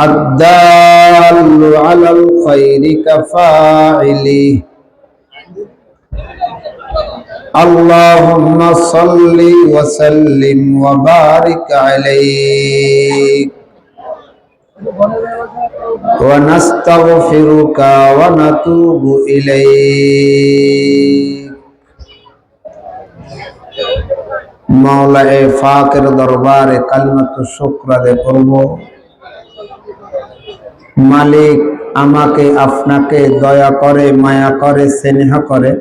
الدال على الخير كفاعله اللهم صل وسلم وبارك عليه ونستغفرك ونتوب إليك মওলায়ে পাকের দরবারে কালিমাতু শুকর আদায় করব। মালিক আমাকে আপনাকে দয়া করে মায়া করে স্নেহ করে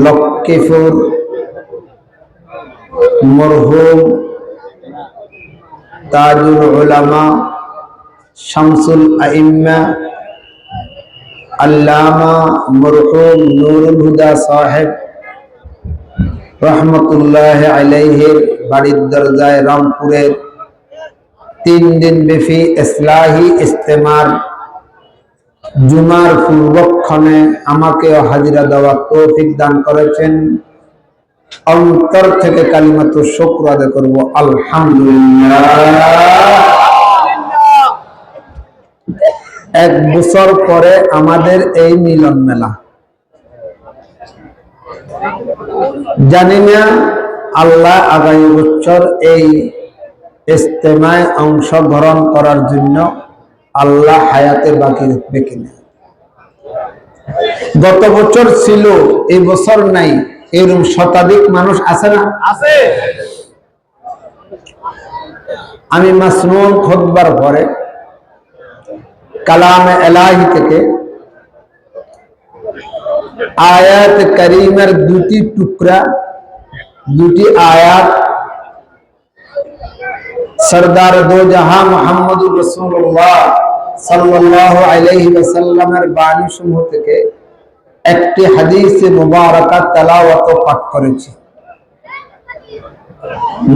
লক্ষ্মীপুর মরহুম তাজুল উলামা শামসুল আইম্মা আল্লামা মরহুম নুরুল হুদা সাহেব রহমতুল্লাহ আলাইহির বাড়ির দরজায় রামপুরের 3 দিন ব্যাপী ইসলাহি ইস্তেমার জুমার পূর্বক্ষণে আমাকে হাজিরা দেওয়ার তৌফিক দান করেছেন। অন্তর থেকে কালিমাতু শুকর আদায় করব আলহামদুলিল্লাহ। 1 বছর পরে আমাদের এই মিলন মেলা, জানি না আল্লাহ আগামী বছর এই ইস্তেমায় অংশগ্রহণ করার জন্য আল্লাহ হায়াতে বাকি রাখবে কিনা। গত বছর ছিল, এই বছর নাই, এরকম শতাধিক মানুষ আছে না? আছে। আমি মাসনুন খুতবার পরে কালামে ইলাহি থেকে আয়াত কারিমের 2টি টুকরা, 2টি আয়াত সরদার দো জাহান মুহাম্মদুর রাসূলুল্লাহ সাল্লাল্লাহু আলাইহি ওয়াসাল্লামের বাণী সমূহ থেকে একটি হাদিসে মুবারাকা তেলাওয়াত পাঠ করেছি।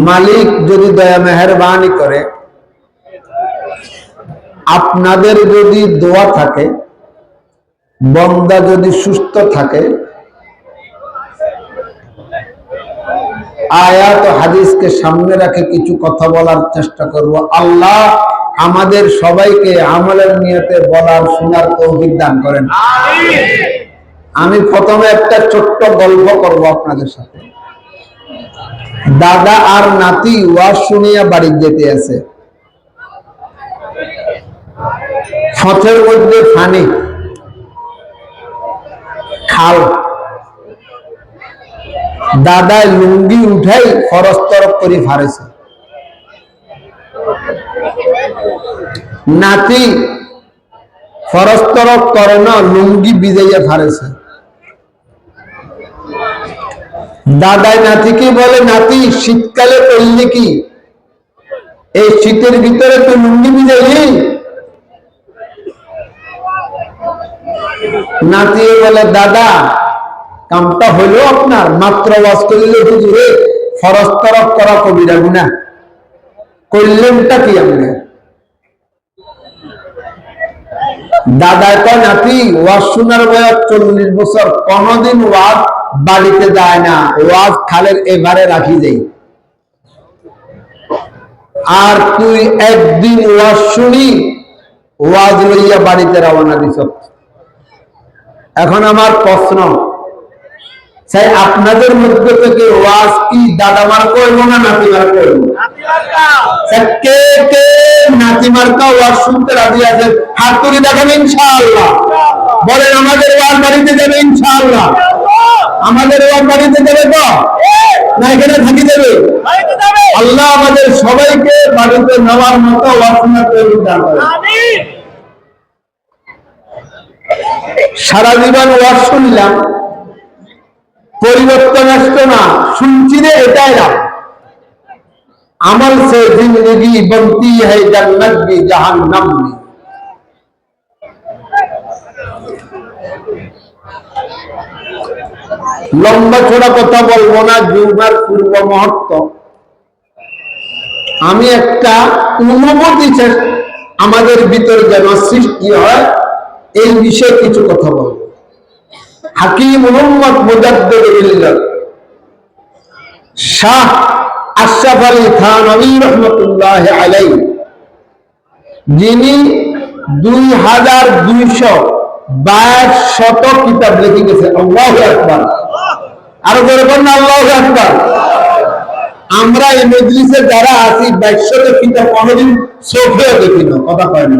মালিক যদি দয়া মেহেরবানি করে আপনাদের যদি দোয়া থাকে, বান্দা যদি সুস্থ থাকে, আয়াত হাদিসকে সামনে রাখে কিছু কথা বলার চেষ্টা করব। আল্লাহ আমাদের সবাইকে আমলের নিয়তে বলার শোনার তৌফিক দান করেন। আমিন। আমি প্রথমে একটা ছোট্ট গল্প করব আপনাদের সাথে। দাদা আর নাতি ওয়াজ শুনিয়া বাড়ি যেতে আছে, পথের মধ্যে পানি, খাল। দাদায় লুঙ্গি উঠাই ফরস্তরক করে ফারেছে, নাতি ফরস্তরক করে না, লুঙ্গি বিজাইয়া ফারেছে। দাদাই নাতিকে বলে, নাতি শীতকালে করলি কি? এই শীতের ভিতরে তো লুঙ্গি বিজাইলি। নাতি বলে, দাদা কামটা হইল আপনার, মাত্র ওয়াজ করলে হুজুরে ফরস্তরক করা কবিরা গুনাহ, করলেনটা কি আপনি? দাদায় কয়, নাতি ওয়াজ শোনার বয়স 40 বছর, কোনদিন ওয়াজ বাড়িতে যায় না, ওয়াজ খালের এবারে রাখি যাই। আর তুই একদিন ওয়াজ শুনি ওয়াজ লইয়া বাড়িতে রওনা দিছ। এখন আমার প্রশ্ন, চাই আপনাদের মধ্যে থেকে ওয়াজ কি দাদা মার করব না নাতি মার করব? কে কে নাতি মার্কা ওয়াজ শুনতে রাজি আছেন? হাত তুলে দেখেন ইনশাআল্লাহ। বলেন আমাদের ওয়াজ বাড়িতে যাবে ইনশাআল্লাহ। আমাদের ওয়াজ বাড়িতে যাবে তো না এখানে থাকি যাবে? আল্লাহ আমাদের সবাইকে বাড়িতে নেওয়ার মতো ওয়াজ শোনার তৌফিক দান করেন। আমিন। সারা জীবন ওয়াজ শুনলাম, পরিবর্তন আসতো না, শুনছি রে এটাই না। আমল সে জিंदगी बनती है जन्नत भी जहन्नम भी। লম্বা ছোড়া কথা বলবো না, জুমার পূর্ব মুহূর্ত আমি একটা অনুভূতি আমাদের ভিতরে যেন সৃষ্টি হয়, এই বিষয়ে কিছু কথা বলবো। হাকিম মুহাম্মদ মুজাদ্দিদ বিল্লাহ শাহ আশরাফ আলী থানভী রহমতুল্লাহ আলাইহি যিনি 2222 কিতাব লিখে গেছে। আল্লাহু আকবার। আরো জোরে বলুন আল্লাহু আকবার। আমরা এই মজলিসে যারা আছি 2200 কিতাব কোনদিন চোখেও দেখি না, কথা কয় না।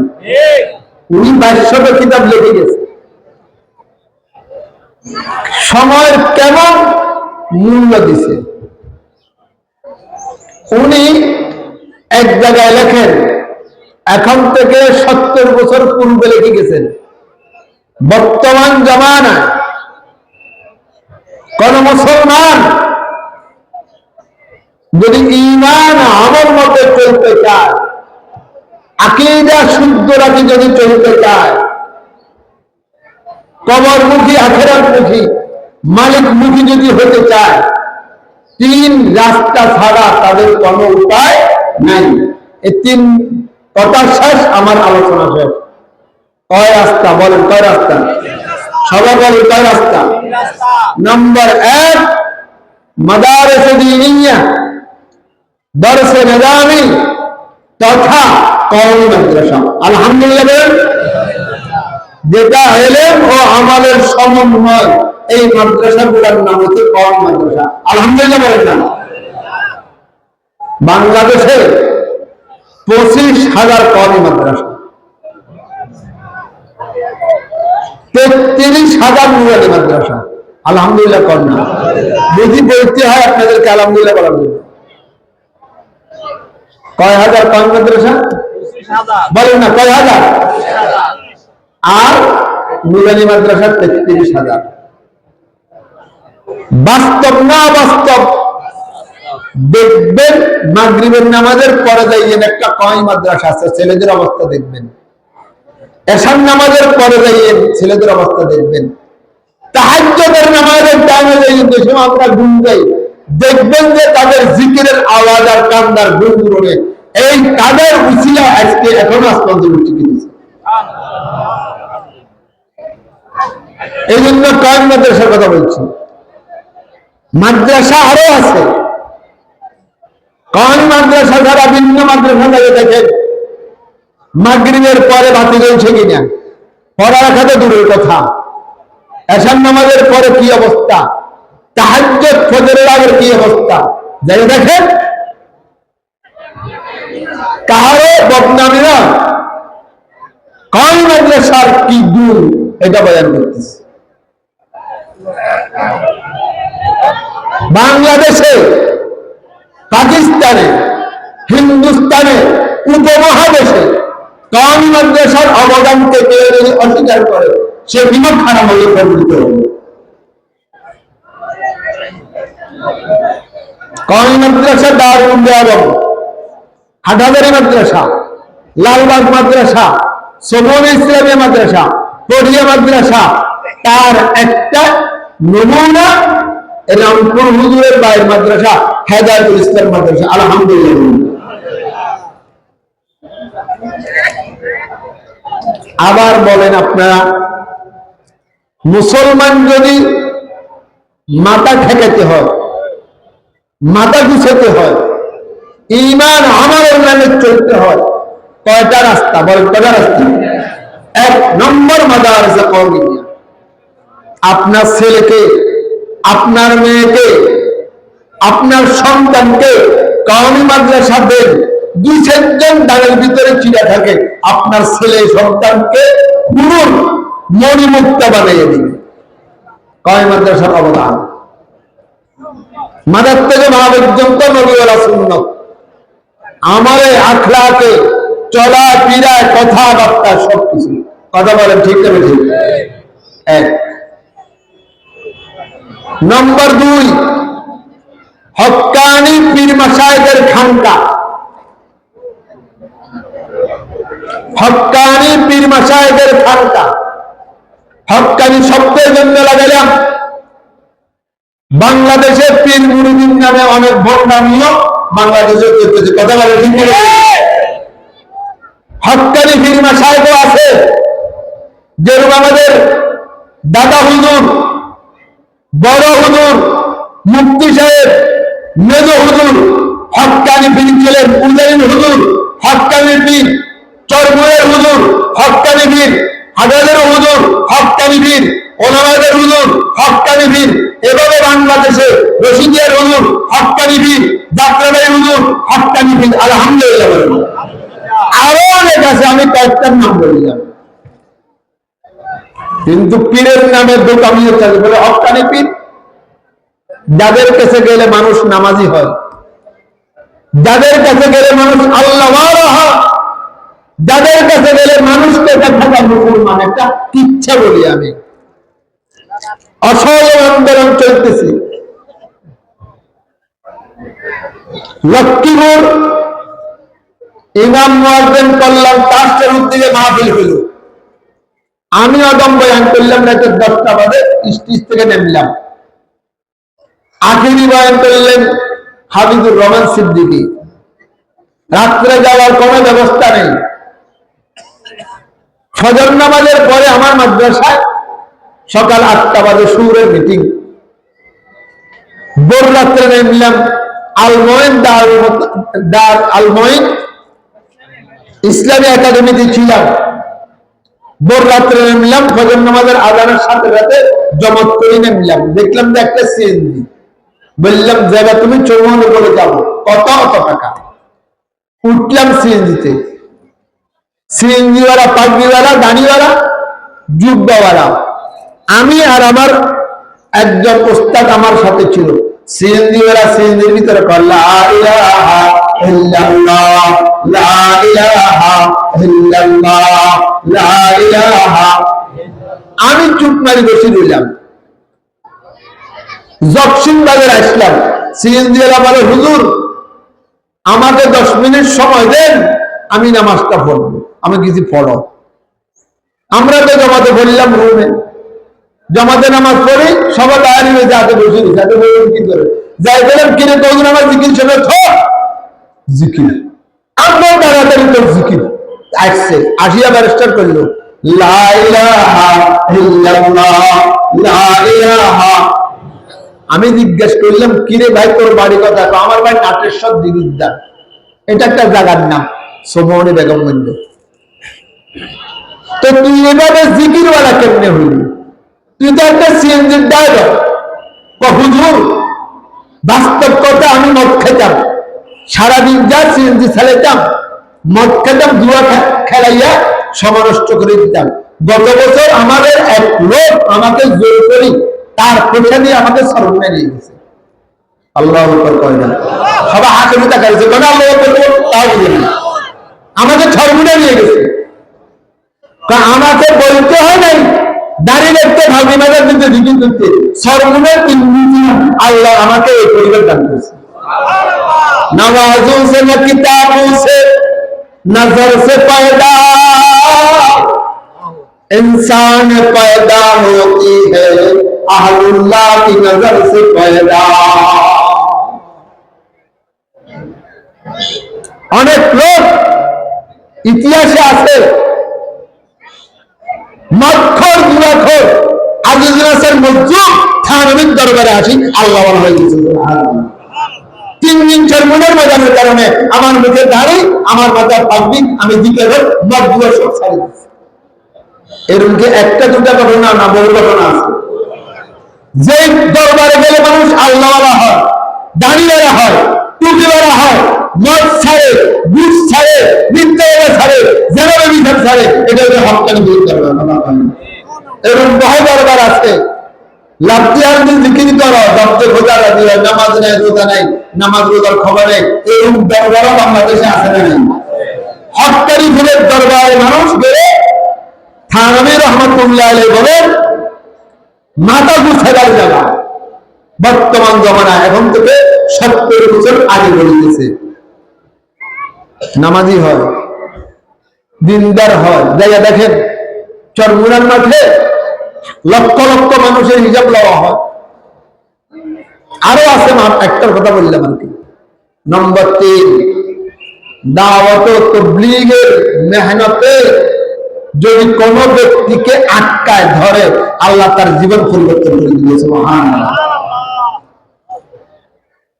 উনি 2200 কিতাব লিখে গেছে। সময়ের কেমন মূল্য দিছে। উনি এক জায়গায় লেখেন, এখন থেকে 70 বছর পূর্বে লিখে গেছেন, বর্তমান জামানায় কোন মুসলমান যদি ঈমান আমল মতে চলতে চায়, আকীদা শুদ্ধ রাখি যদি চলতে চায়, কবরমুখী আখিরাতমুখী মালিকমুখী যদি হতে চায়, 3 রাস্তা ছাড়া তাদের কোনো উপায় নাই। এই 3 কথা শেষ, আমার আলোচনা শেষ। কয় রাস্তা বলেন? কয় রাস্তা? সবাই বলেন কয় রাস্তা? নম্বর 1, মাদারিস দীনিয়া, দরস নিজামি তথা কওমি মাদ্রাসা। আলহামদুলিল্লাহ। যেটা ইলম ও আমলের সমন্বয়, এই মাদ্রাসাগুলোর নাম হচ্ছে কওমি মাদ্রাসা। আলহামদুলিল্লাহ বলেন না? বাংলাদেশে 25,000 কওমি মাদ্রাসা, 33,000 নুরানি মাদ্রাসা। আলহামদুলিল্লাহ করেন না? বুঝি বলতে হয় আপনাদেরকে আলহামদুলিল্লাহ বলার জন্য। কয় হাজার কওমি মাদ্রাসা? বলেন না কয় হাজার? আর নুরানি মাদ্রাসা 33,000। বাস্তব না বাস্তব দেখবেন, মাগরিবের নামাজের পরে যাইয়েন একটা কওমি মাদ্রাসা আছে, ছেলেদের অবস্থা দেখবেন। এশার নামাজের পরে যাইয়েন, ছেলেদের অবস্থা দেখবেন। তাহাজ্জুদের নামাজের টাইমে যাইয়েন, যে সময় আমরা ঘুম যাই, দেখবেন যে তাদের জিকিরের আওয়াজ আর কান্দার গুনগুনে, এই তাদের উসিলা আজকে এখনো আসমান উঠে গেছে। এই জন্য কওমি মাদ্রাসার কথা বলছি। মাদ্রাসা আরো আছে, কওমি মাদ্রাসা ছাড়া ভিন্ন মাদ্রাসা লাগে। দেখেন মাগরিবের পরে বাতি জ্বলছে কিনা, পড়ালেখা তো দূরের কথা, এশার নামাজের পরে কি অবস্থা, তাহাজ্জুদ ফজরের আগের কি অবস্থা, যাই দেখেন। কারো বদনামি না, কওমি মাদ্রাসার কি গুণ এটা বয়ান করতেছে। বাংলাদেশে, পাকিস্তানে, হিন্দুস্তানে, উপমহাদেশে কওমি মাদ্রাসার অবদানকে কেউ যদি অস্বীকার করে, সে বিমুখ হারাম হয়ে পরিণত হবে। কওমি মাদ্রাসা দারুল আলম, হাটাজারি মাদ্রাসা, লালবাগ মাদ্রাসা, সোমন ইসলামিয়া মাদ্রাসা, পড়িয়া মাদ্রাসা, তার একটা নমুনা রামপুর হুজুরের বাইর মাদ্রাসা হেদায়েতুল ইসলাম মাদ্রাসা। আলহামদুলিল্লাহ। আবার বলেন আপনারা, মুসলমান যদি মাথা ঠেকাতে হয়, মাথা গুছাতে হয়, ঈমান আমলের নামে চলতে হয়, কয়টা রাস্তা বলেন? কয়টা রাস্তা? 1 নম্বর মাদারিস কওমিয়া। আপনার ছেলেকে, আপনার মেয়েকে, আপনার সন্তানকে কওমি মাদ্রাসা দেন। 2-4 জন দাঁড়ের ভিতরে চিড়া থাকে, আপনার ছেলে সন্তানকে পুরো মণিমুক্ত বানিয়ে দিবে। কওমি মাদ্রাসার অবদান মাদার থেকে মা পর্যন্ত নবীওয়ালা সুন্নত, আমলে, আখলাকে, চলা ফিরায়, কথাবার্তা, সবকিছু। কথা বলেন ঠিক না ঠিক? 1 নম্বর 2, হক্কানি পীর মাশায়েখের খানকা। হক্কানি পীর মাশায়েখের খানকা, হক্কানি শব্দের জন্য লাগালাম। বাংলাদেশে পীর মুরিদিন নামে অনেক ভণ্ডামিও বাংলাদেশে চলতেছে। কথা বলে ঠিক না? হক্কানি পীর মাশায়েখও আছে, যেরকম আমাদের দাদা হুজুর, বড় হুজুর, মুফতি সাহেব, মেজ হুজুর, হক্কানি পীর ছিলেন। উজাইন হুজুর হক্কানি পীর, চরমু হক্কানি পীর, হাজারের হুজুর হক্কানি পীর, ওলামাদের হুজুর হক্কানি পীর, এভাবে বাংলাদেশে রশিদিয়ার হুজুর হক্কানি পীর, যাত্রাবাড়ির হুজুর হক্কানি পীর। আলহামদুলিল্লাহ। আরো অনেক আছে, আমি কয়েকটার নাম বললাম। কিন্তু পীরের নামে দোকানিও চলে, বলে হক্কানি পীর। যাদের কাছে গেলে মানুষ নামাজি হয়, যাদের কাছে গেলে মানুষ আল্লাহ হয়, যাদের কাছে গেলে মানুষকে দেখা যায় মুসলমান। একটা ইচ্ছা বলি আমি, অসল আন্দোলন চলতেছে লক্ষ্মীপুর ইমাম মুয়াজ্জিন কল্যাণ ট্রাস্টের উদ্যোগে মাহফিল হইল। আমি অদম বয়ান করলাম, রাতে 10টা বাজে স্টেজ থেকে নামলাম। আখেরি বয়ান করলেন হাবিবুর রহমান সিদ্দিকী। রাত্রে যাওয়ার কোনো ব্যবস্থা নেই। ফজর নামাজের পরে আমার মাদ্রাসায় সকাল 8টা বাজে সুরের মিটিং। ভোর রাত্রে নামলাম আলমোয়েন দার আলমোয়েন ইসলামী একাডেমিতে ছিলাম। ভোর রাত্রে নামলাম, ফজর নামাজের আজানের সাথে সাথে জমত করে নামলাম। দেখলাম যে একটা সিএনজি। বললাম জায়গা তুমি চৌমানের বলে যাবো, কত অত টাকা। উঠলাম সিএনজিতে। সিএনজিওয়ালা, পাগড়িওয়ালা, দাড়িওয়ালা, জুব্বাওয়ালা। আমি আর আমার একজন ওস্তাদ আমার সাথে ছিল। সিএনজিওয়ালা সিএনজির ভিতরে লা ইলাহা ইল্লাল্লাহ, লা ইলাহা ইল্লাল্লাহ, লা ইলাহা। আমি চুপ মারি বসে রইলাম। জকসিন বাজার আসলাম। সিএনজিওয়ালা বলে হুজুর আমাকে 10 মিনিট সময় দেন, আমি নামাজটা পড়বো। আমি কিছু পড়ো। আমরা তো জমাতে পড়লাম রুমে। জমাতে নামাজ পড়ি, সবাই দাঁড়ি হয়ে যাতে বসে যাতে বলুন কি করে যাই বললাম কিনে তখন আমার জিকির শোনে জিকির। আপনার তাড়াতাড়ি তোর জিকির আসছে। আসিয়া ব্যারিস্টার করলো লা ইলাহা ইল্লাল্লাহ, লা ইলাহা। আমি জিজ্ঞেস করলাম কিরে ভাই তোর বাড়ি কথা? আমার ভাই নাটেশ্বর দিগুদ্দার, এটা একটা জায়গার নাম, সোমনি বেগম গঞ্জ। তো তুই এভাবে জিকিরওয়ালা কেমনে হইলি? তুই তো একটা সিএনজির ড্রাইভার। হুজুর বাস্তব কথা, আমি মদ খেতাম, সারাদিন যা সিএনজি চালাইতাম, মদ খেতাম, জুয়া খেলাইয়া সময় নষ্ট করে দিতাম। গত বছর আমাদের এক লোক আমাকে জোর করি তার পেছনে দিয়ে আমাকে সরমনে নিয়ে গেছে। আল্লাহ কয় না, সবাই হাতে মুখে তাকাইছে, কেন আল্লাহ তাও বুঝে না, আমাকে সরমনে নিয়ে গেছে। আমাকে বলতে হয় নাই দাঁড়িয়ে দেখতে, ভাবি মাজার দিতে জিকির করতে, সরমনের আল্লাহ আমাকে এই পরিবার দান করেছে। नवाजों से न किताबों से नजर से पैदा इंसान पैदा होती है, अहलुल्लाह की नजर से पैदा। অনেক লোক ইতিহাসে আছে মদখোর, জুয়াখোর, আজিজুলের মজুম থানবীর দরবারে আসি আল্লাহ হয়ে গেছে। 3 দিন চর্মনের মজানোর কারণে আমার মুখে দাঁড়ি, আমার মাথার পাগড়ি, আমি দিকে মদ জুয়া সব ছাড়ি দিচ্ছি। এরকম কি একটা দুটা ঘটনা না, বহু ঘটনা আছে। যে দরবারে গেলে মানুষ আল্লাহওয়ালা হয়, দাঁড়িয়েরা হয়, টুপিওয়ালা হয়, মদ ছাড়ে, ঘুষ ছাড়ে, মিথ্যাবাদী ছাড়ে, জেনারেল বিধান ছাড়ে, এটা হচ্ছে হক্কানি দূর করবে। এরকম বহু দরবার আছে। লাফতিয়ার দিন জিকির করো, দপ্তর খোঁজা রাজি হয়, নামাজ নেই, রোজা নাই, নামাজ রোজার খবর নেই, এরকম দরবারও বাংলাদেশে আছে না নেই? হক্কানি ফুলের দরবারে মানুষ গেলে থানবী রহমতুল্লাহ আলাইহি বলেন মাথা গুছাবার জায়গা। বর্তমান জমানা এখন থেকে 70 বছর আগে বলতেছে নামাজি হয়, দিনদার হয়। জায়গা দেখেন চরমুনার মাঠে লক্ষ লক্ষ মানুষের হিসাব লওয়া হয়। আরো আছে, একটার কথা বললাম আর কি। নম্বর 3, দাওয়াত ও তাবলীগের মেহনতে যদি কোন ব্যক্তিকে আটকায় ধরে, আল্লাহ তার জীবন পরিবর্তন করে দিয়েছে। সুবহানাল্লাহ।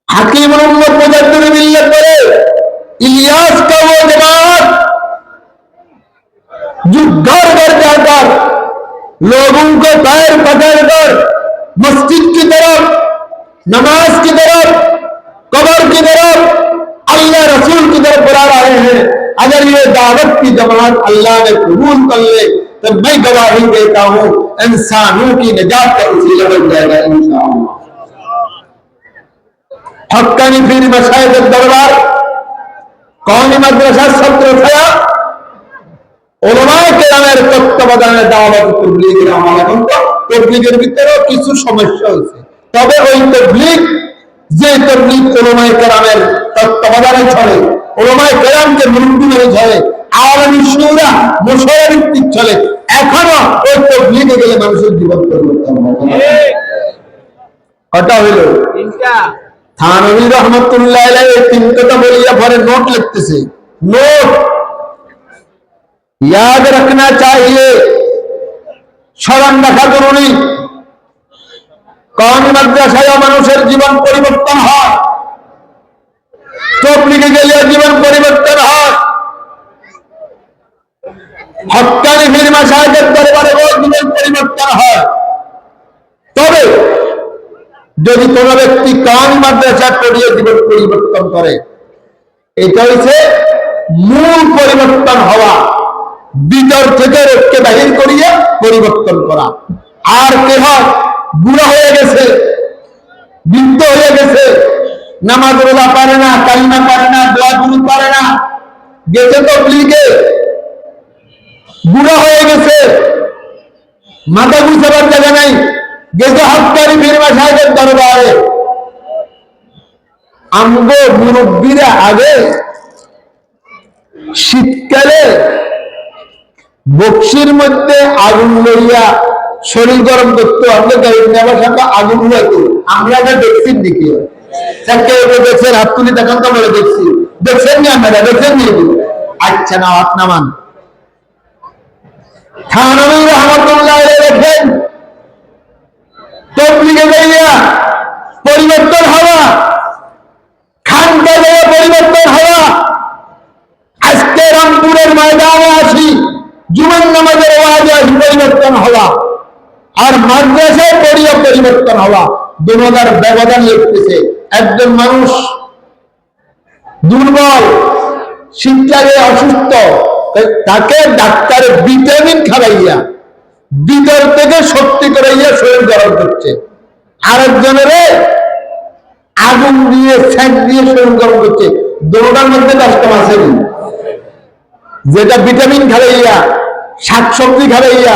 হাকিম মোহাম্মদ মুজাদ্দিদ মিল্লাত বলে ইলিয়াস কা वो जमात जो घर घर जाकर लोगों को पैर पकड़कर मस्जिद की तरफ, नमाज की तरफ, कब्र की तरफ, अल्लाह रसूल की तरफ बुला रहे हैं, अगर ये दावत की जमात अल्लाह ने कबूल कर ले तो मैं गवाही देता हूं इंसानों की निजात का वसीला बन जाएगा इंशाअल्लाह। हक्कानी पीर मशाइख दरबार कौमी মাদ্রাসা ছাত্র ছায়া উলামায়ে কেরামের তত্ত্বাবধানে দাওয়াত তাবলীগের আমল। এখন তো তাবলীগের ভিতরেও কিছু সমস্যা হয়েছে, তবে ওই তাবলীগ যে তাবলীগ উলামায়ে কেরামের তত্ত্বাবধানে চলে, উলামায়ে কেরামকে মুরব্বি মেনে চলে, আওয়ামী শুরা মুশাওয়ারা ভিত্তিক চলে, এখনো ওই তাবলীগে গেলে মানুষের জীবন পরিবর্তন হবে। কথা হইল থানভী রহমতুল্লাহ আলাইহি তিন কথা বলিয়া পরে নোট লিখতেছে। নোট याद रखना चाहिए, স্মরণ রাখা জরুরি। কওমি মাদ্রাসায় মানুষের জীবন পরিবর্তন হয়, তাবলীগে গেলে জীবন পরিবর্তন হয়, হক্কানি পীর মাশায়েখের দরবারে জীবন পরিবর্তন হয়। তবে যদি কোন ব্যক্তি কওমি মাদ্রাসা পড়িয়ে জীবন পরিবর্তন করে, এটা হচ্ছে মূল পরিবর্তন হওয়া, ভিতর থেকে রোগকে বাহির করিয়া পরিবর্তন করা। আর কে হয় বুড়া হয়ে গেছে, বৃদ্ধ হয়ে গেছে, নামাজ রোজা পারে না, কালিমা পারে না, দোয়া গুলো পারে না, গেছে তাবলীগে, বুড়া হয়ে গেছে, মাথা গুছাবার জায়গা নাই, গেছে হক্কানি পীর মাশায়েখের দরবারে। আমগো মুরব্বীরা আগে শীতকালে বক্সির মধ্যে আগুন লইয়া শরীর গরম করতো, আগুন হইতো, আমরা দেখছি নাকি? দেখছেন? হাত তুলি দেখান তো বলে দেখছি, দেখছেন নি? আমরা দেখছেন নি? আচ্ছা না, হাত নামান। থানভী রহমতুল্লাহ আলাইহি দেখেন তাবলীগে গিয়া পরিবর্তন হওয়া, খানকা গিয়ে পরিবর্তন হওয়া। আজকে রামপুরের ময়দানে আসি, জুমার নামাজের ওয়াজে পরিবর্তন হওয়া, আর মাদ্রাসায় পড়িয়া পরিবর্তন হওয়া, দুনোটার ব্যবধান লিখতেছে। একজন মানুষ দুর্বল, শীত লাগে, অসুস্থ, তাকে ডাক্তার ভিটামিন খাওয়াইয়া ভিতর থেকে শক্তি করাইয়া শরীর গরম করছে, আরেকজনের আগুন দিয়ে ফ্যান দিয়ে শরীর গরম করছে। দুটোটার মধ্যে কাস্টম আছে, যেটা ভিটামিন খাওয়াইয়া, শাকসবজি খাওয়াইয়া,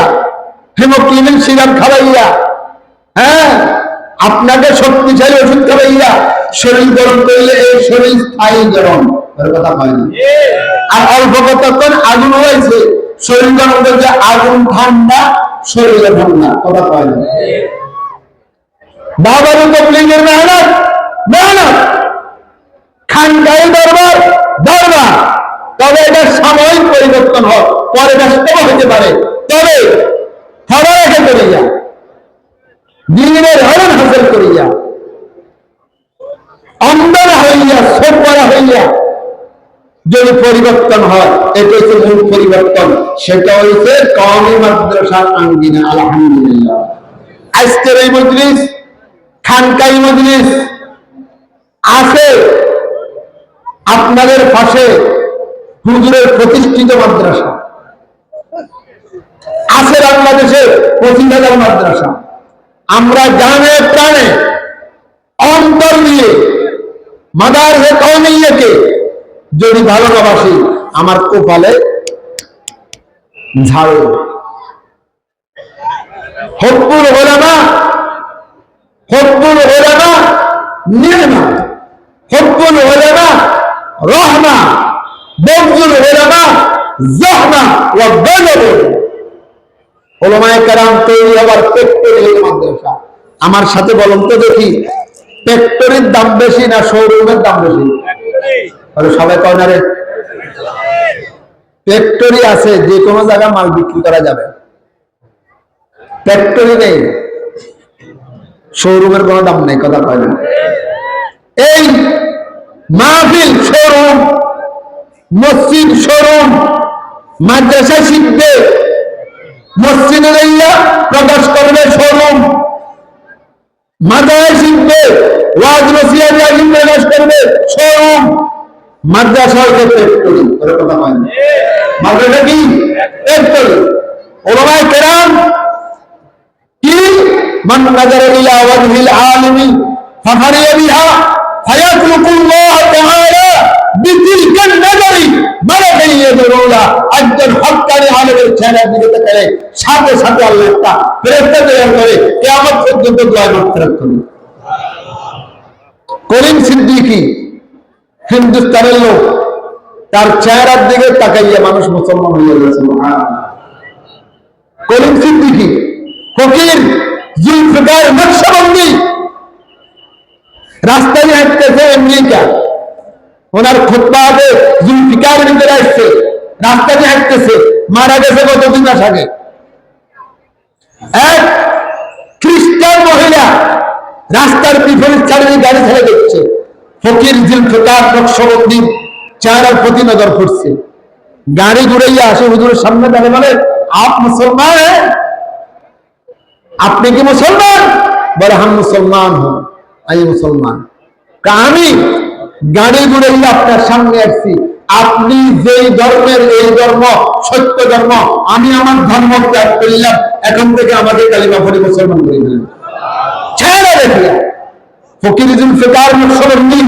হিমোগ্লোবিন সিরাপ খাওয়াইয়া, হ্যাঁ আপনাকে শক্তিশালী ওষুধ খাওয়াইয়া শরীর গরম করলে এই শরীর স্থায়ী গরম, কথা হয় না। আর অল্প কতক্ষণ আগুন হয়েছে, শরীর গরম করছে, আগুন ঠান্ডা, শরীরে ঠান্ডা, কথা হয় না। বাবার তাবলীগের মেহনত, মেহনত, খানকাই দরবার, দরবার। তবে এটা সাময়িক পরিবর্তন হয়, পরে ব্যস্ত হতে পারে, তবে হরাকে করিয়া দিনের হরণ হাসিল করিয়া অন্ধরা হইয়া সোপরা হইয়া যদি পরিবর্তন হয়, এটা হচ্ছে মূল পরিবর্তন। সেটা হয়েছে কওমি মাদ্রাসার আঙ্গিনা। আলহামদুলিল্লাহ আজকের এই মজলিস খানকাই মজলিস আছে, আপনাদের পাশে হুজুরের প্রতিষ্ঠিত মাদ্রাসা আছে, বাংলাদেশের 25,000 মাদ্রাসা। আমরা জানে প্রাণে অন্তর দিয়ে মাদারসে কওমিয়াকে যদি ভালোবাসি, আমার কপালে ঝাড়ু। হুব্বুল উলামা, হুব্বুল উলামা নি'মা, হুব্বুল উলামা রাহমা, বুগদুল উলামা জাহমা ওয়া গাযব। উলামায়ে কেরাম তৈরি হবার ফ্যাক্টরি হলো মাদ্রাসা। আমার সাথে বলুন তো দেখি, ফ্যাক্টরির দাম বেশি না শোরুমের দাম বেশি? সবাই কয় না রে? ফ্যাক্টরি আছে, যে কোনো জায়গায় মাল বিক্রি করা যাবে, ফ্যাক্টরি নেই, শোরুমের কোনো দাম নেই, কথা কয় না। এই মাহফিল শোরুম, মসজিদ শোরুম, মাদ্রাসা শিখবে, মসজিদে যাইয়া প্রকাশ করবে শোরুম, মাদ্রাসা শিখবে, ওয়াজ নসিহত দিয়ে প্রকাশ করবে শোরুম। মাদ্রাসা হচ্ছে ফ্যাক্টরি, ওর কথা মানে মাদ্রাসা কি ফ্যাক্টরি। ওলামায়ে কেরাম কি মান নাযারা ইলা ওয়াজহিল আলিমি ফাখারিয়া বিহা ফায়াতরুকুল্লাহ তাআলা বিতিলকান নাযারি মালাকান ইয়াদুরুলা। একজন হক্কানি আলেমের চেহারার দিকে তাকালে সাথে সাথে আল্লাহ একটা ফেরেশতা তৈরি করে কিয়ামত পর্যন্ত দোয়া মাগফিরাত করে। করিম সিদ্দিকী হিন্দুস্তানের লোক, তার চেহারার দিকে তাকাইয়া মানুষ মুসলমান হয়ে গেছে। করিম সিদ্দিকী ফকির জুলফিকার নকশবন্দি রাস্তায় হাঁটতেছে আমেরিকা, ওনার খুতবাতে জুলফিকার ভিতরে আসছে, রাস্তায় হাঁটতেছে, মারা গেছে গত 2 মাস আগে। এক খ্রিস্টান মহিলা রাস্তার বিপরীত চারিদিকে গাড়ি ছেড়ে দেখছে, ফকির জুলফিকার নকশবন্দি চেহারার প্রতি নজর পড়ছে। গাড়ি ঘুরাইয়া আসে হুজুরের সামনে দাঁড়িয়ে বলে, আপ মুসলমান হ্যাঁ? আপনি কি মুসলমান? বলে হাম মুসলমান হন। আমি মুসলমান। আমি গাড়ি ঘুরাইয়া আপনার সামনে আসছি, আপনি যেই ধর্মের, এই ধর্ম সত্য ধর্ম, আমি আমার ধর্ম ত্যাগ করলাম, এখন থেকে আমাকে কালিমা পড়ে মুসলমান করে দিলেন। ছেড়ে দেখিয়া ফকির জুলফিকার নকশবন্দি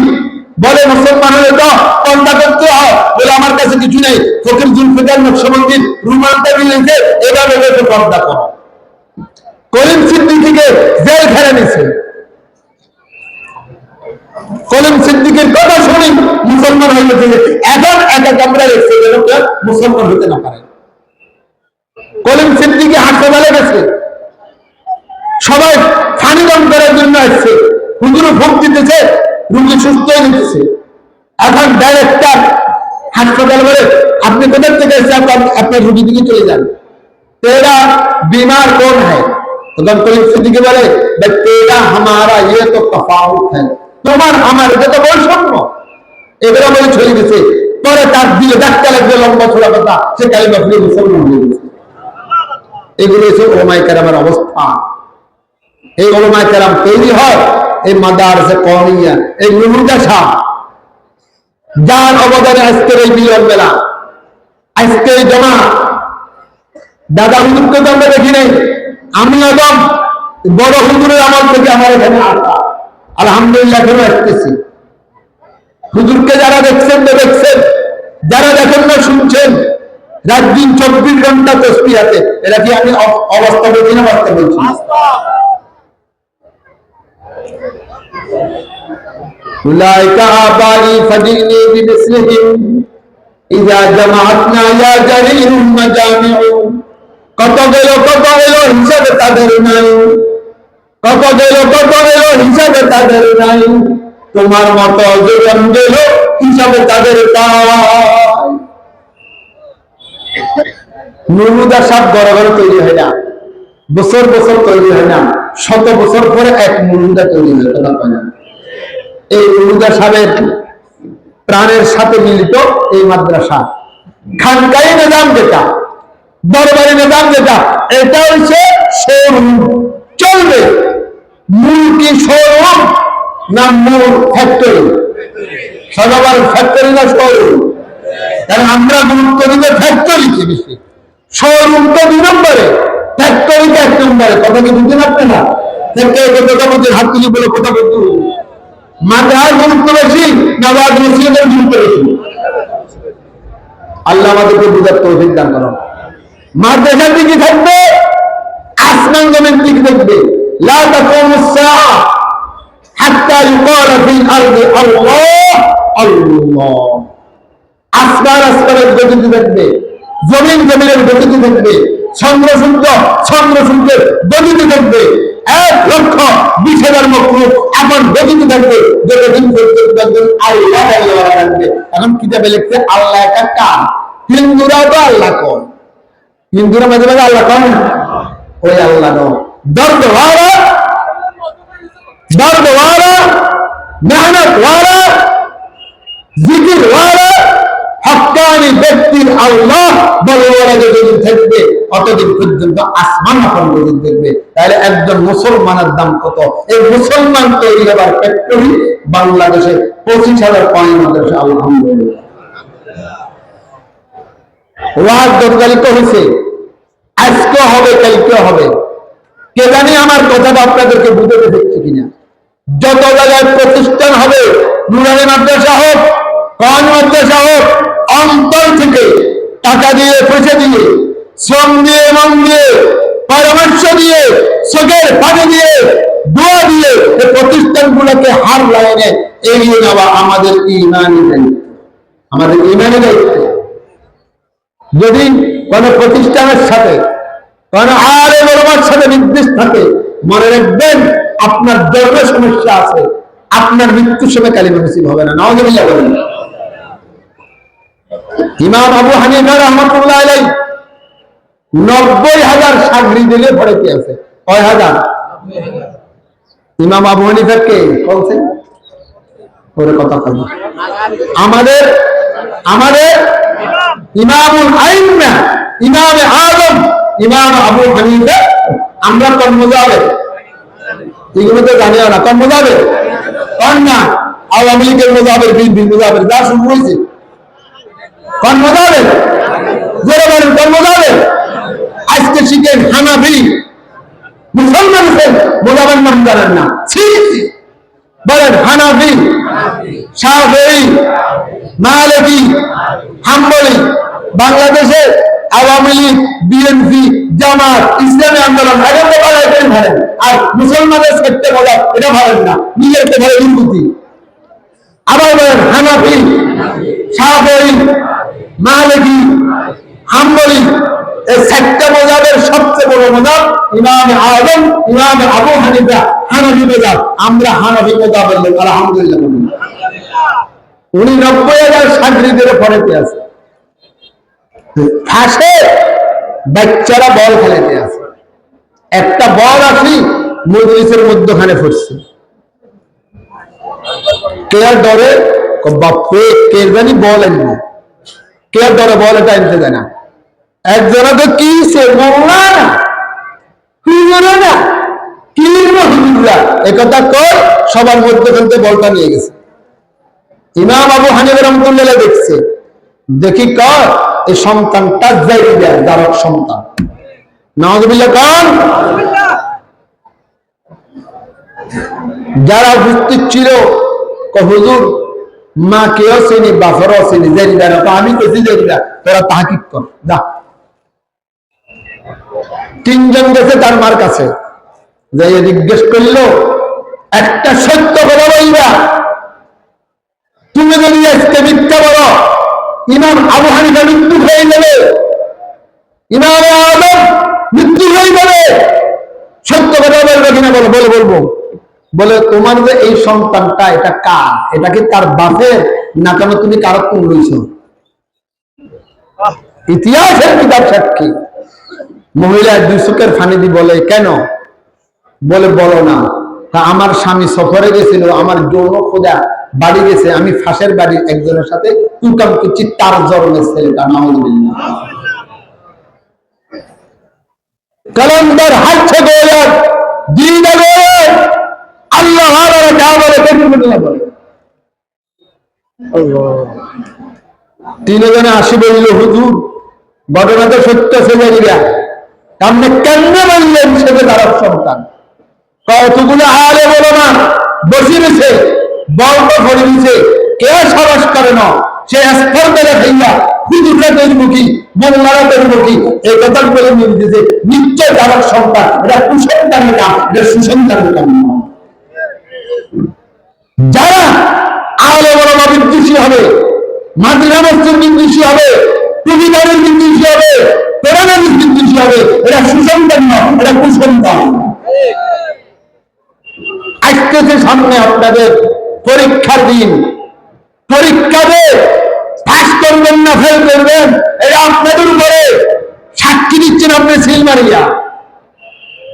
বলে, মুসলমান হলে তো পর্দা করতে হয়। বলে আমার কাছে কিছু নেই। ফকির জুলফিকার নকশবন্দির রুমালটা মিলেছে, এভাবে পর্দা করো। করিম সিদ্দিকীকে জেল খেলে নিছে। করিম সিদ্দিকীর কথা শুনি মুসলমান হয়ে গেছে। এখন একা কামরা রেখেছে যেন কেউ মুসলমান হতে না পারে। করিম সিদ্দিকী হাসপাতালে গেছে, সবাই পানি দান করার জন্য আসছে, হুজুরে ভোগ দিতেছে, রুগী সুস্থ হয়ে যেতেছে। এখন ডাইরেক্টর হাসপাতাল বলে, আপনি কোথার থেকে এসেছেন? আপনার রুগী দিকে চলে যান। তেরা बीमार कौन है? तो करीम सिद्दीकी बोले, तेरा हमारा ये तो तफावत है, তোমার আমার এটা তো বৈষম্য। এগুলো বলে ছড়িয়ে গেছে। পরে তার দিলে ধাক্কা লাগবে, লম্বা ছোড়া কথা, সে কালিমা পড়ে মুসলমান হয়ে গেছে। এগুলো হচ্ছে ওলামায়ে কেরামের অবস্থা। এই ওলামায়ে কেরাম তৈরি হয় এই মাদারসে কওমিয়া, এই মাদ্রাসা, যার অবদানে আজকের এই মিলন মেলা, আজকের এই জমা। দাদা হুজুরকে তো আমরা দেখি নাই, আমি একদম বড় হুজুরের আমল থেকে আমার এখানে আসা, আলহামদুলিল্লাহ এখনো আসতেছি। হুজুরকে যারা দেখছেন তো দেখছেন, যারা দেখেন না শুনছেন। রাত দিন 24 ঘন্টা তসবিহ হাতে। এরা কি আমি অবস্থা বলছি না বাস্তব বলছি? উলাইকা আবাই ফাজিনি বিমিসলিহিম ইযা জামাআতনা ইয়া জারিরুম মাজামিউ। কত গেল কত এলো হিসাবে তাদের নাই, কত গেল কত এলো হিসাবে তাদের নাই, তোমার মতো জীবন গেল হিসাবে তাদের পায়। নুরুদা সাহেব বড় বড় তৈরি হয় না, বছর বছর তৈরি হয় না, 100 বছর পরে এক নুরুদা তৈরি হয়। কথা কয় না? এই নুরুদা সাহেবের প্রাণের সাথে মিলিত এই মাদ্রাসা। খানকাই নিজাম যেটা, দরবারি নিজাম যেটা, এটা হচ্ছে শোরুম চলবে। মূল কি শোরুম না মূল ফ্যাক্টরি? সবার ফ্যাক্টরি না শোরুম? কারণ আমরা গুরুত্ব দিব ফ্যাক্টরিকে বেশি, শোরুম তো 2 নম্বরে, ফ্যাক্টরিতে 1 নম্বরে। কথা কি বুঝলেন আপনারা? হাত তুলি বলে কথা বলতে মাদ্রাসার গুরুত্ব বেশি না ওয়াজ নসিহতের গুরুত্ব বেশি? আল্লাহ আমাদেরকে বুঝার তৌফিক দান করুন। মাদ্রাসার দিকে থাকবে, আসমান জমিন দিকে থাকবে। লা তাকুমুস সাআ হাত্তা ইউকালা ফিল আরদি আল্লাহ আল্লাহ। আসমান আসমানের গতিতে থাকবে, জমিন জমিনের গতিতে থাকবে, চন্দ্র সূর্যের গতিতে থাকবে। 1,20,000 মখলুক এমন গতিতে থাকবে যতদিন পর্যন্ত আল্লাহ আল্লাহ থাকবে। এখন কিতাবে লিখছে আল্লাহ একটা কান। হিন্দুরা তো আল্লাহ কয়, হিন্দুরা মাঝে মাঝে আল্লাহ কয় না, ওই আল্লাহ নয়। দর্দ ওয়ালা, মেহনত ওয়ালা, জিকির ওয়ালা, হক হক্কানি ব্যক্তির আল্লাহ বলওয়ালা যতদিন থাকবে অতদিন পর্যন্ত আসমান আপন যতদিন থাকবে। তাহলে একজন মুসলমানের দাম কত? এই মুসলমান তৈরি হবার ফ্যাক্টরি বাংলাদেশে 25,000 পয়েন্ট মাদ্রাসা আলহামদুলিল্লাহ। ওয়াজ গতকালকে হয়েছে, আজকে হবে, কালকে হবে, কে জানি আমার কথাটা আপনাদেরকে বুঝতে দেখছি কিনা। যত জায়গায় প্রতিষ্ঠান হবে, নুরানি মাদ্রাসা হোক, কোরআন মাদ্রাসা হোক, অন্তর থেকে টাকা দিয়ে, পয়সা দিয়ে, শ্রম দিয়ে, মন দিয়ে, পরামর্শ দিয়ে, চোখের পানি দিয়ে, দোয়া দিয়ে এই প্রতিষ্ঠানগুলোকে হার লাইনে এগিয়ে নেওয়া আমাদের ইমানি দায়িত্ব, আমাদের ইমানি দায়িত্ব। যদি কোন প্রতিষ্ঠানের সাথে কোন আলেম ওলামার সাথে নির্দেশ থাকে, মনে রাখবেন আপনার ধর্মের সমস্যা আছে, আপনার মৃত্যুর সময় কালিমা নসিব হবে না। নাউযুবিল্লাহ বলেন। ইমাম আবু হানিফা রাহমাতুল্লাহ আলাইহি 90,000 সাগরি দিলে পড়াইতে আছে। কয় হাজার? ইমাম আবু হানিফা কে বলছেন? ওরে কথা কয় আমাদের ইমামুল আইম্মা, ইমামে আযম ইমাম আবু হানিফা। আমরা কোন মুজাহিদ এগুলো তো জানিও না। কোন মুজাহিদ? কোন না আওয়ামী লীগের মুজাহিদ, বিএনপির মুজাহিদ যা শুরু হয়েছে। কোন মুজাহিদ? জোরে বলেন, কোন মুজাহিদ? আজকে শিখেন হানাফি মুসলমান আছেন, মুজাহিদের নাম জানেন না। বলেন হানাফি, শাফিঈ, মালিকি, হাম্বলি। বাংলাদেশে আওয়ামী লীগ, বিএনপি, জামাত, ইসলামী আন্দোলন ভারেন, আর মুসলমানের ক্ষেত্রে বলা এটা ভারেন না, নিজের ভারে দুর্নীতি। আবার বলেন হানাফি, শাফিঈ, মালিকি, হাম্বলি। এই 4টা মাযহাবের সবচেয়ে বড় মাযহাব ইমাম আযম ইমাম আবু হানিফা হানাফি মাযহাব। আমরা হানাফি মাযহাবের লোক আলহামদুলিল্লাহ। উনি 90,000 সাগরিদের পড়াতে আছে, ফাঁসে বাচ্চারা বল খেলাতে আছে। একটা বল আসি মজলিসের মধ্যখানে পড়ছে, কে আর ডরে? বাপরে কে জানি বল আনবে, কে আর ডরে বল এটা আনতে যায় না। একজনা তো কি সে বললা না, কি বলে না, কি হুজুররা একথা কর, সবার মধ্যে ফেলতে বলটা নিয়ে গেছে। ইমাম আবু হানিফা রাহমাতুল্লাহ দেখছে, দেখি কর এই সন্তানটা যাইয়া দারক সন্তান। নাউযুবিল্লাহ কোন? যারা উপস্থিত ছিল হুজুর মা কেউ চিনি, বাফরও চিনি, জানি না, আমি কেছি জানি না, তোরা তাহকিক কর যা। 3 জন গেছে তার মার কাছে, যাইয়া জিজ্ঞেস করলো, একটা সত্য কথা বলবা, তুমি যদি আজকে মিথ্যা বলো ইমাম আবু হানিফা মৃত্যু হয়ে যাবে, ইমাম আযম মৃত্যু হয়ে যাবে। সত্য কথা বলবে কিনা? বলো। বলবো। বলে তোমার যে এই সন্তানটা এটা কার? এটা কি তার বাপের না কেন তুমি কারো কোন লইছ? ইতিহাসের কিতাব সাক্ষী। মহিলা 2 চোখের ফানি দি বলে, কেন? বলে বলো না। তা আমার স্বামী সফরে গেছিল, আমার যৌন খোদা বাড়ি গেছে, আমি ফাঁসের বাড়ির একজনের সাথে তুকাম করছি, তার জন্মের ছেলেটা। নাউযুবিল্লাহ। কালান্দার হাচ্ছে গোয়ার দিন আল্লাহ যা বলে বলে। 3 জনে আসি বলল, হুজুর ঘটনা তো সত্য ছেলেরা, আপনি কেন বললেন সেটা তার সন্তান? কতগুলো আলে বলো না বসে রয়েছে, বলটা ভরে দিয়েছে, কে সাহস করে না, সে স্পর্ধা ভাইয়া হুজুররা তৈরিমুখী, মোল্লারা তৈরিমুখী, এই কথা বলে নিয়ে দিতেছে নিশ্চয় তার সন্তান। এটা কুসন্তানের কাম, এটা সুসন্তানের কাম। যারা আলে বড় বিদ্বেষী হবে, মাদ্রাসা মসজিদ বিদ্বেষী হবে, টুপিদারের বিদ্বেষী হবে, কোরআনের বিদ্বেষী হবে, এটা সুসন্তান নয়, এটা কুসন্তান। আসতেছে সামনে আপনাদের পরীক্ষার দিন, পরীক্ষাতে পাস করবেন না ফেল করবেন এটা আপনাদের উপরে। সাক্ষী দিচ্ছেন আপনি সিল মারিয়া,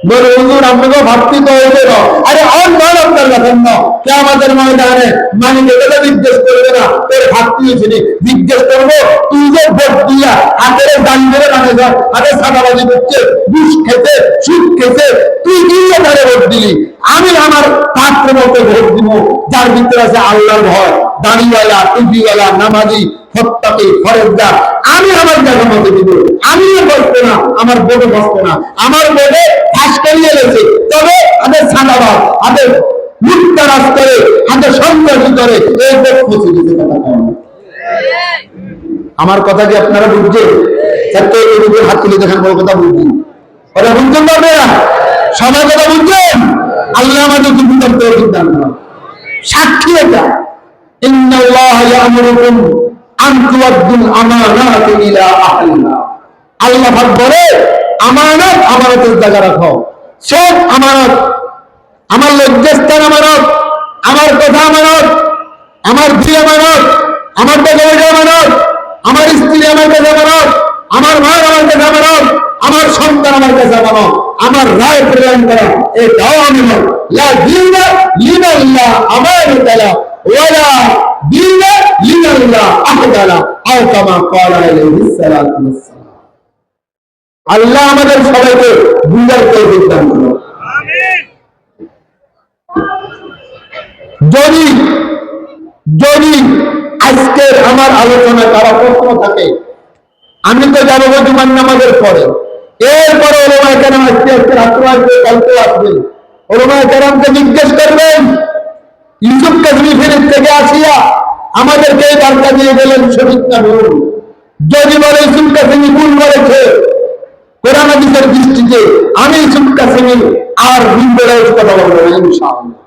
বলে হুজুর আপনাকে ভাবতে তো হইবে না। আরে আর নয় আপনার দেখেন না কে আমাদের ময়দানে মানে এটা জিজ্ঞেস করবে না তোর ভাবতে হয়েছিল জিজ্ঞেস করবো তুই যে ভোট দিয়া হাতের দান ধরে মানে হাতে সাদাবাজি করছে ঘুষ খেতে সুদ খেতে তুই কি তারে ভোট দিলি? আমি আমার পাত্র মতো ভোট দিব যার ভিতরে আছে আল্লাহর ভয়, দাড়িওয়ালা, টুপিওয়ালা, নামাজি, সত্তাকি, ফরেজগার। আমি আমার জায়গা মতো দিব। আমিও বসবো না, আমার বোর্ডে বসবো না, আমার বোর্ডে ফাঁস করিয়ে গেছে। তবে হাতে সাদাবাদ, হাতে লুটতারাজ করে, হাতে সন্ত্রাসী করে এই ভোট পৌঁছে দিতে কথা কম। আমার কথা কি আপনারা বুঝছেন? হাত তুলে দেখেন বড় কথা বুঝছেন? ওরা বুঝছেন পারবে না, সবার কথা বুঝছেন? আল্লাহ আমাদের সিদ্ধান্ত সাক্ষী এটা ইন্নাল্লাহ ইয়ামুরুকুম আন তুআদ্দুল আমানাতি ইলা আহলিহা। আল্লাহ পাক বলে আমানত আমানতের জায়গা রাখো। সব আমানত, আমার লজ্জাস্থান আমানত, আমার কথা আমানত, আমার ধী আমানত, আমার টাকা আমানত, আমার স্ত্রী আমার কাছে আমানত, আমার মা আমার কাছে আমানত, আমার সন্তান আমার কাছে আমানত, আমার রায় প্রদান করা এটাও আমানত। লা দীনা লিল্লাহ আমানাতালা ওয়ালা দীনা লিল্লাহ আহদালা আও কামা ক্বালা আলাইহিস সালাতু ওয়াসসালাম। আল্লাহ আমাদের সবাইকে বুঝার তৌফিক দান করুন। আমিন। যদি আজকের আমার আলোচনা কারো প্রশ্ন থাকে আমি তো যাবো জুমার নামাজের পরে, এরপরে ওলামায়ে কেরাম আজকে রাত্র আসবে, কালকে আসবে, ওলামায়ে কেরামকে জিজ্ঞেস করবেন ইউসুফ কাশ্মীর ফিলিপ থেকে আসিয়া আমাদেরকে এই বার্তা দিয়ে গেলেন সঠিক না ভুল। যদি বলে ইউসুফ কাশ্মীর ভুল বলেছে কোরআন হাদিসের দৃষ্টিতে, আমি ইউসুফ কাশ্মীর আর ভুল বলে কথা বলবো না ইনশাআল্লাহ।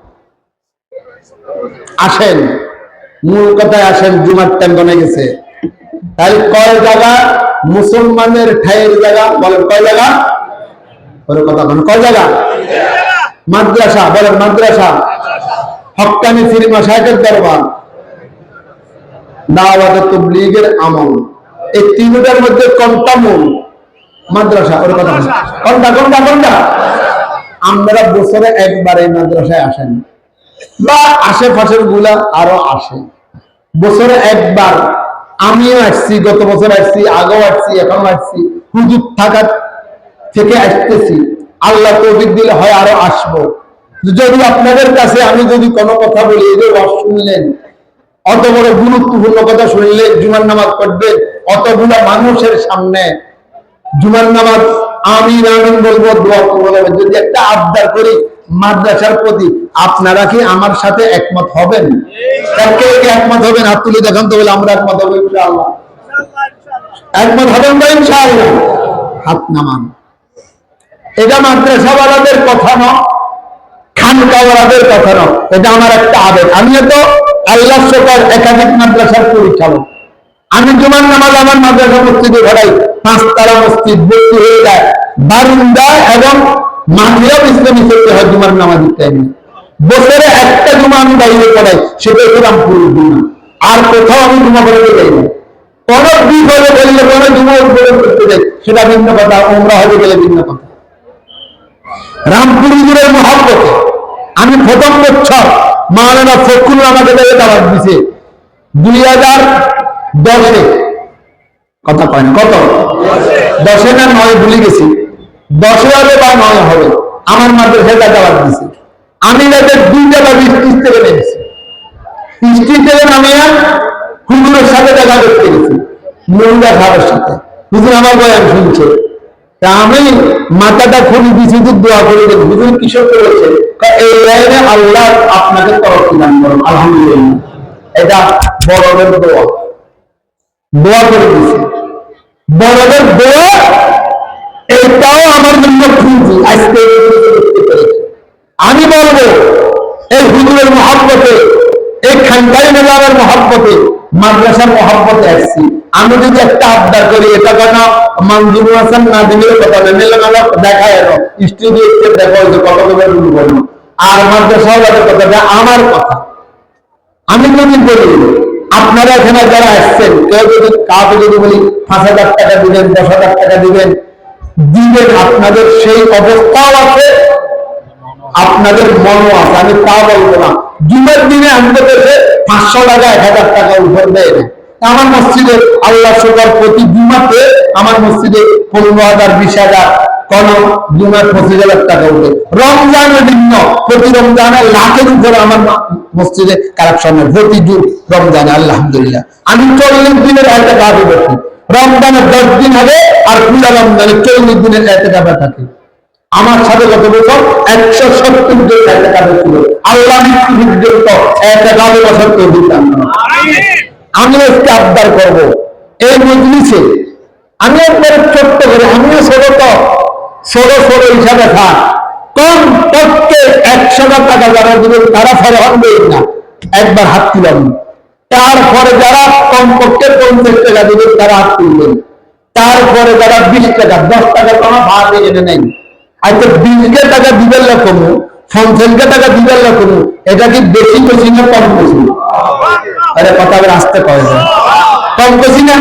আসেন মূল কথায় আসেন, জুমার টাইম বনে গেছে। তাই কয় জায়গা মুসলমানের ঠাইয়ের জায়গা বলেন? কয় জায়গা? ওর কথা বলেন কয় জায়গা? মাদ্রাসা বলেন, মাদ্রাসা, হক্কানি ফিরিমা সাহেবের দরবার, দাওয়াতে তাবলীগের আমল, এই তিনটার মধ্যে কোনটা মূল? মাদ্রাসা। ওর কথা কোনটা কোনটা কোনটা? আমরা বছরে একবার এই মাদ্রাসায় আসেন বা আশেপাশের গুলা আরো আসে, বছরে একবার। আমিও আসছি, গত বছর আসছি, আগেও আসছি, এখনো আসছি, হুজুর থাকার থেকে আসতেছি। আল্লাহ তৌফিক দিলে হয় আরো আসবো। যদি আপনাদের কাছে আমি যদি কোনো কথা বলি, এই যে ওয়াজ শুনলেন, অত বড় গুরুত্বপূর্ণ কথা শুনলেন, জুমার নামাজ পড়বেন, অতগুলো মানুষের সামনে জুমার নামাজ আমিন আমিন বলবো, দোয়া করবো। যদি একটা আবদার করি মাদ্রাসার প্রতি, আপনারা কি আমার সাথে একমত হবেন? কে একমত হবেন? হাত তুলে দেখান তো, বলে আমরা একমত হবো ইনশাআল্লাহ। একমত হবেন তো ইনশাআল্লাহ? হাত নামান। এটা মাদ্রাসাওয়ালাদের কথা না, খানকাওয়ালাদের কথা না, এটা আমার একটা আবেগ। আমিও তো আল্লাহ শোকর একাধিক মাদ্রাসার পরিচালক। আমি জুমার নামাজ আমার মাদ্রাসা মসজিদে ঘটাই, 5 তারা মসজিদ ভর্তি হয়ে যায়, বারান্দা এবং মাঠেও ইসলামী করতে হয় জুমার নামাজের টাইমে। বছরে একটা জুমা আমি বাইরে পড়াই, সেটা হচ্ছে রামপুরের জুমা। আর কোথাও আমি জুমা পড়তে যাই না। কোন বিপদে বললে কোন জুমা উদ্বোধন করতে যাই, সেটা ভিন্ন কথা, ওমরা হবে গেলে ভিন্ন কথা। রামপুর হুজুরের মহব্বতে আমি প্রথম বছর মাওলানা ফখরুল আমাকে দাওয়াত দিছে 2010-এ। কথা কয় না, কত 10-এ না 9-এ ভুলে গেছি, 10-এ হবে বা 9-এ হবে, আমার মাদ্রাসায় দাওয়াত দিছে। আমি তাদের 2টা বা 20 থেকে নেমেছি, 20 থেকে নামিয়া হুজুরের সাথে দেখা করতে গেছি, মহিলা সাহেবের সাথে। হুজুর আমার বয়ান শুনছে, তা আমি মাথাটা খুলে দিছি, দোয়া করে দেন। হুজুর কিশোর করেছে, এই লাইনে আল্লাহ আপনাকে তরক্কি দান করুন, আলহামদুলিল্লাহ। এটা বড়দের দোয়া, দোয়া করে দিছে, বড়দের দোয়া। এইটাও আমার জন্য খুঁজি আজকে। আমি বলবো এই হুজুরের মহব্বতে, এই খানকাই মেলার মহব্বতে, মাদ্রাসার মহব্বতে আসছি। আমি যদি একটা আবদার করি, এটা কেন মঞ্জুরুল হাসান না দিলেও কথা নেই, মেলামেলা দেখা এলো স্টুডিও দেখা হয়েছে, কত কথা শুরু করলো। আর মাদ্রাসা কথা আমার কথা আমি যদি বলি, আপনারা এখানে যারা আসছেন, কেউ যদি কাউকে যদি বলি 5,000 টাকা দিবেন, 10,000 টাকা দিবেন, দিবেন, আপনাদের সেই অবস্থাও আছে, আপনাদের মনও আছে। আমি তা বলবো না। জুমের দিনে আমাদের দেশে 500 টাকা 1000 টাকা উপর দেয় না। আমার মসজিদে আল্লাহ শুকর প্রতি জুমাতে আমার মসজিদে 15,000 20,000 কোন জুমার 25,000 টাকা উঠে। রমজানের দিন প্রতি রমজানে লাখের উপরে আমার মসজিদে কালেকশন হয় প্রতি রমজানে। আলহামদুলিল্লাহ আমি 40 দিনের একটা কাজে করছি। রমজানের 10 দিন হবে আর পুরা রমজানে 40 দিনের একটা কাজে থাকে। আমার সাথে গত বছর 170 জন একটা কাজে ছিল। আল্লাহ মৃত্যু পর্যন্ত একটা কাজে বছর কেউ দিতাম না। আমি আজকে আবদার করব এই মজলিসে, আমি একবারে ছোট্ট করে, আমিও ছোট তো ছোট ছোট হিসাবে থাক, কম পক্ষে 100 টাকা যারা দিবেন তারা ফরহান দেবেন না, একবার হাত তুলেন। তারপরে যারা কমপক্ষে 50 টাকা দিবেন তারা হাত তুলবেন। তারপরে যারা 20 টাকা 10 টাকা তোমার ভাড়া এনে নেন। আচ্ছা 20 টাকা দিবেন না কমু, 50 টাকা দিবেন না কমু, এটা কি বেশি বেশি না কম বেশি? আরে কথা বলে আসতে কয় যায়, কম বেশি না?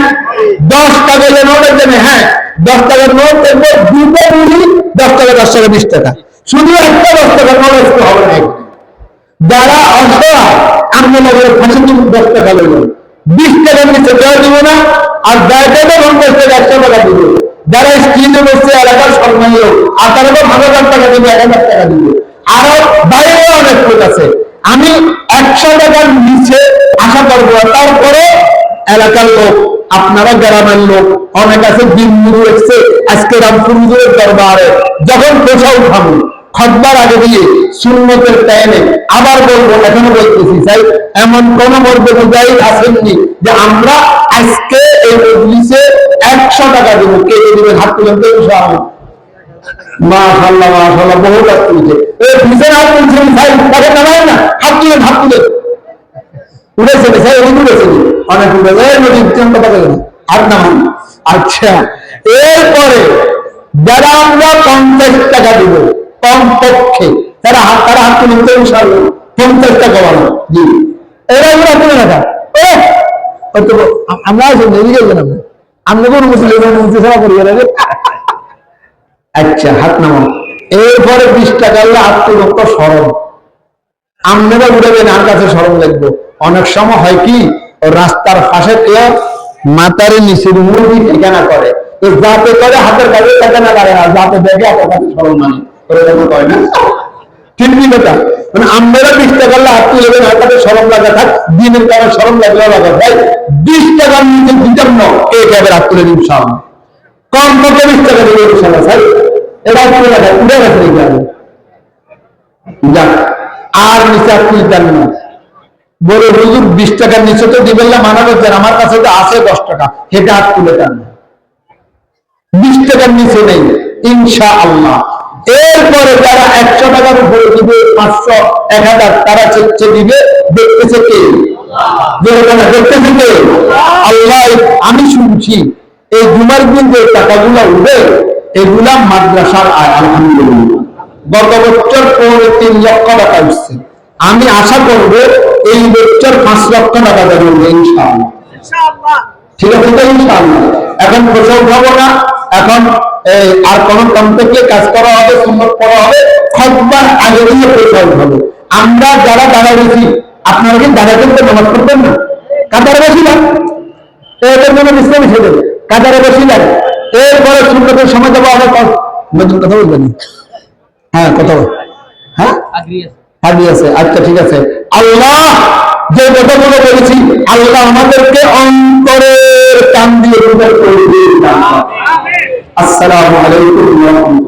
10 টাকা নোটের দেবে, হ্যাঁ 10 টাকার নোট দেখবো দুটো মুড়ি 10 টাকা 10 টাকা 20 টাকা, শুধু একটা 10 টাকার নোট আসতে হবে না। যারা অসহায় আমি লাগলে 10 টাকা লইল, 20 টাকার নিচে দেওয়া দিব না, আর ব্যয়টা 50 টাকা 100 টাকা দিব। যারা স্ক্রিনে বসছে এলাকার সম্মানীয় আর তারা 5,000 টাকা দিবে, 1,000 টাকা দিবে। আরো বাইরেও অনেক লোক আছে, আমি 100 টাকার নিচে আশা করবো। তারপরে এলাকার লোক, আপনারা গ্রামের লোক অনেক আছে, দিন মুড়ু এসছে আজকে রামপুর হুজুরের দরবারে যখন পোষা উঠাবো খতবার আগে দিয়ে সুন্নতের টাইমে আবার বলবো, এখনো বলতেছি চাই, এমন কোন মর্দে মুজাহিদ আসেননি যে আমরা আজকে এই মজলিসে 100 টাকা দেবো। কে দিবেন হাত তুলেন তো? ইনশাআল্লাহ মাশাআল্লাহ মাশাআল্লাহ বহু হাত তুলছে। এই পিছনে হাত তুলছেন ভাই, তাকে নামায় না, হাত তুলেন হাত তুলেন। উঠেছে ভাই, উঠেছে অনেক উঠেছে, নদী চিন্তা পাবে না, হাত নামান। আচ্ছা এরপরে যারা আমরা 50 টাকা দিব কমপক্ষে, তারা হাত তুলেন তো? ইনশাআল্লাহ 50 টাকা বাড়ানো। জি এরা হাত তুলে না, আমরা আমরা কোন মুসলিম করি। আচ্ছা হাত নামান। এরপরে 20 টাকা হাত তুলো তো সরম, আপনারা উঠাবেন, আর কাছে সরম লাগবে। অনেক সময় হয় কি রাস্তার পাশে কেউ মাথার নিচের মুরগি ঠিকানা করে, যাতে করে হাতের কাছে ঠিকানা লাগে না, যাতে দেখে হাতের কাছে সরম মানে করে না। ঠিক কথা মানে আমরা 20 টাকা হাত তুলেবেন, হাত কাছে সরম লাগা থাক, দিনের কারণে সরম লাগলেও লাগা ভাই 20 টাকার নিচে দিতাম না, কে কেবে হাত তুলে দিন সামনে কম পক্ষে 20 টাকা দিবে ইনশাআল্লাহ। ভাই এটা তুলে রাখা উড়ে গেছে এই গাড়ি যাক, আর নিচে হাত তুলতেন না। বলে হুজুর 20 টাকার নিচে তো দিবেন না, মানা করছেন, আমার কাছে তো আছে 10 টাকা, সেটা হাত তুলে দেন না, 20 টাকার নিচে নেই ইনশাআল্লাহ। এরপরে যারা 100 টাকার উপরে দিবে, 500 1000 তারা চেচ্ছে দিবে, দেখতেছে কে? দেখতেছে কে? আল্লাহ। আমি শুনছি এই জুমার দিন যে টাকাগুলো উঠে এগুলা মাদ্রাসার আয়। আলহামদুলিল্লাহ গত বছর 3 লক্ষ টাকা উঠছে। আমি আশা করব এই বছর 5 লক্ষ টাকা দেবে ইনশাআল্লাহ। ঠিক আছে তো ইনশাআল্লাহ। এখন পয়সা উঠাবো না, এখন আর কোন কাম থেকে কাজ করা হবে, সুন্নাত পড়া হবে, খতবার আগে দিয়ে পয়সা উঠাবো। আমরা যারা দাঁড়া গেছি, আপনারা কি দাঁড়া করতে নামাজ পড়বেন না? কাতারে বসিলাম, এদের জন্য ইসলামী ছেলে কাতারে বসিলাম। এরপরে সুন্নতের সময় যাবো, আবার নতুন কথা বলবেন। হ্যাঁ কথা হ্যাঁ আগে আছে। আচ্ছা ঠিক আছে। আল্লাহ যে কথাগুলো বলেছি, আল্লাহ আমাদেরকে অন্তরের কান দিয়ে। আসসালামু আলাইকুম।